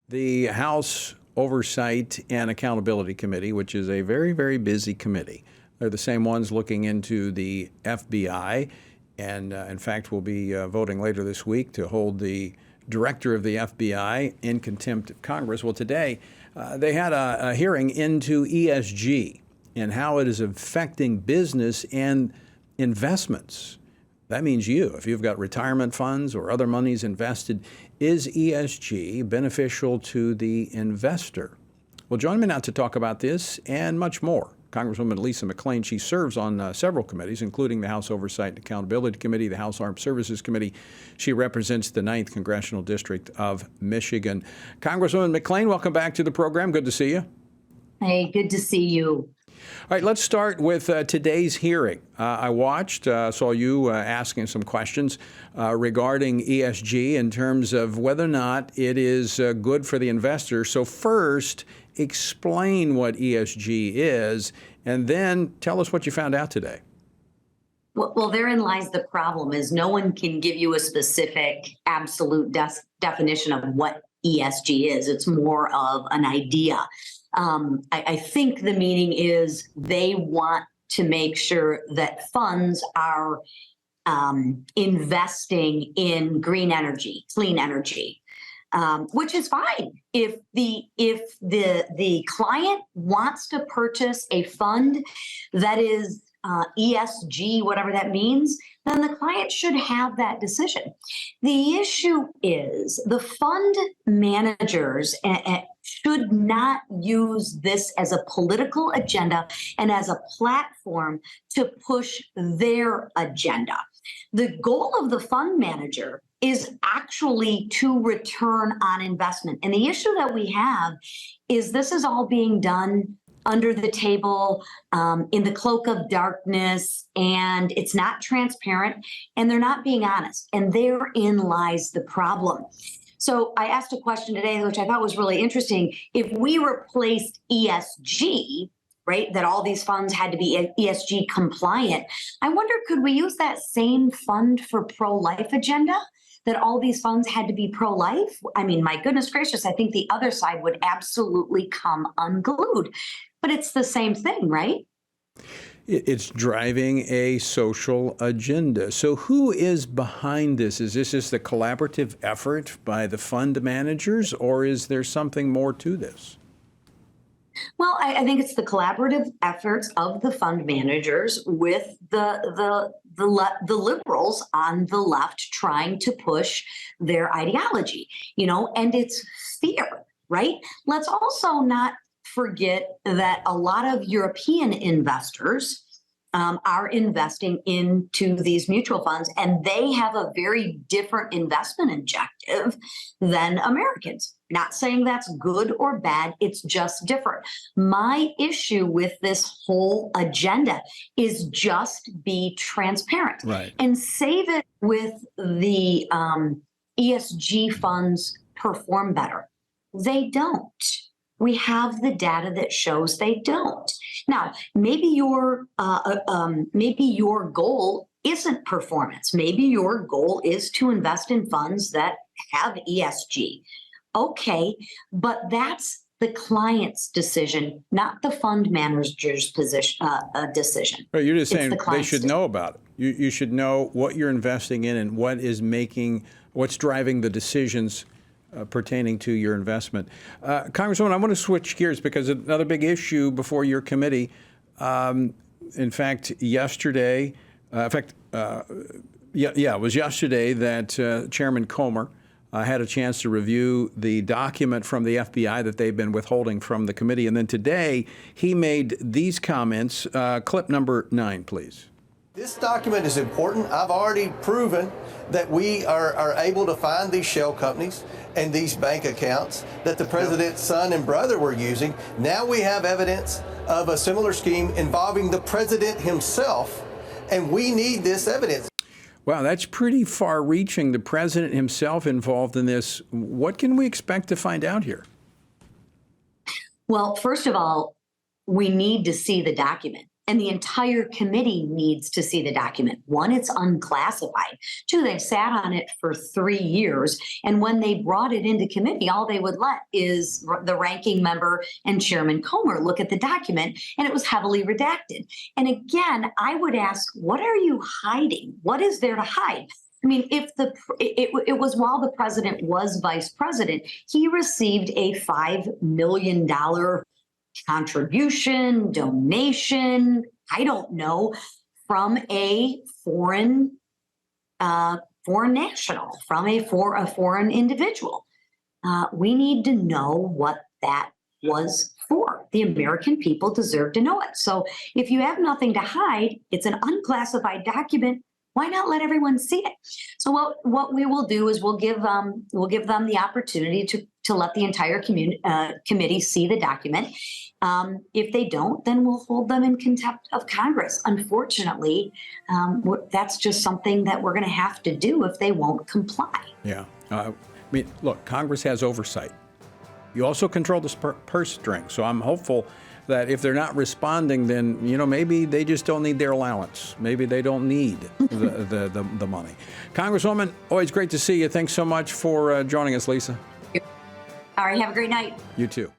The House Oversight and Accountability Committee, which is a very, very busy committee. They're the same ones looking into the FBI. And in fact, we'll be voting later this week to hold the director of the FBI in contempt of Congress. Well, today they had a hearing into ESG and how it is affecting business and investments. That means you. If you've got retirement funds or other monies invested, is ESG beneficial to the investor? Well, join me now to talk about this and much more. Congresswoman Lisa McClain, she serves on several committees, including the House Oversight and Accountability Committee, the House Armed Services Committee. She represents the 9th Congressional District of Michigan. Congresswoman McClain, welcome back to the program. Good to see you. Hey, good to see you. All right, let's start with today's hearing. I watched, saw you asking some questions regarding ESG in terms of whether or not it is good for the investor. So first, explain what ESG is, and then tell us what you found out today. Well, therein lies the problem, is no one can give you a specific, absolute definition of what ESG is. It's more of an idea. I think the meaning is they want to make sure that funds are investing in green energy, clean energy, which is fine. If the client wants to purchase a fund that is ESG, whatever that means, then the client should have that decision. The issue is the fund managers should not use this as a political agenda and as a platform to push their agenda. The goal of the fund manager is actually to return on investment. And the issue that we have is this is all being done under the table, in the cloak of darkness, and it's not transparent, and they're not being honest. And therein lies the problem. So I asked a question today, which I thought was really interesting. If we replaced ESG, right, that all these funds had to be ESG compliant, I wonder, could we use that same fund for pro-life agenda? That all these funds had to be pro-life? I mean, my goodness gracious, I think the other side would absolutely come unglued. But it's the same thing, right? It's driving a social agenda. So who is behind this? Is this just a collaborative effort by the fund managers, or is there something more to this? Well, I think it's the collaborative efforts of the fund managers with the liberals on the left trying to push their ideology, and it's fear, right? Let's also not forget that a lot of European investors are investing into these mutual funds, and they have a very different investment objective than Americans. Not saying that's good or bad, it's just different. My issue with this whole agenda is just be transparent, right, and save it with the ESG funds perform better. They don't. We have the data that shows they don't. Now, maybe your goal isn't performance. Maybe your goal is to invest in funds that have ESG. Okay, but that's the client's decision, not the fund manager's decision. Right, you're just saying they should know about it. You should know what you're investing in and what's driving the decisions pertaining to your investment. Congresswoman, I want to switch gears because another big issue before your committee, in fact, yesterday, it was yesterday that Chairman Comer had a chance to review the document from the FBI that they've been withholding from the committee. And then today, he made these comments. Clip number 9, please. This document is important. I've already proven that we are able to find these shell companies and these bank accounts that the president's son and brother were using. Now we have evidence of a similar scheme involving the president himself, and we need this evidence. Wow, that's pretty far-reaching. The president himself involved in this. What can we expect to find out here? Well, first of all, we need to see the document. And the entire committee needs to see the document. One, it's unclassified. Two, they've sat on it for 3 years. And when they brought it into committee, all they would let is the ranking member and Chairman Comer look at the document, and it was heavily redacted. And again, I would ask, what are you hiding? What is there to hide? I mean, if it was while the president was vice president, he received a $5 million contribution, donation, I don't know, from a foreign national, from a foreign individual. We need to know what that was for. The American people deserve to know it. So if you have nothing to hide, it's an unclassified document. Why not let everyone see it? So what we will do is we'll give them the opportunity to let the entire committee see the document. If they don't, then we'll hold them in contempt of Congress. Unfortunately, that's just something that we're going to have to do if they won't comply. Yeah. I mean, look, Congress has oversight. You also control the purse strings. So I'm hopeful that if they're not responding, then, maybe they just don't need their allowance. Maybe they don't need the money. Congresswoman, always great to see you. Thanks so much for joining us, Lisa. All right. Have a great night. You too.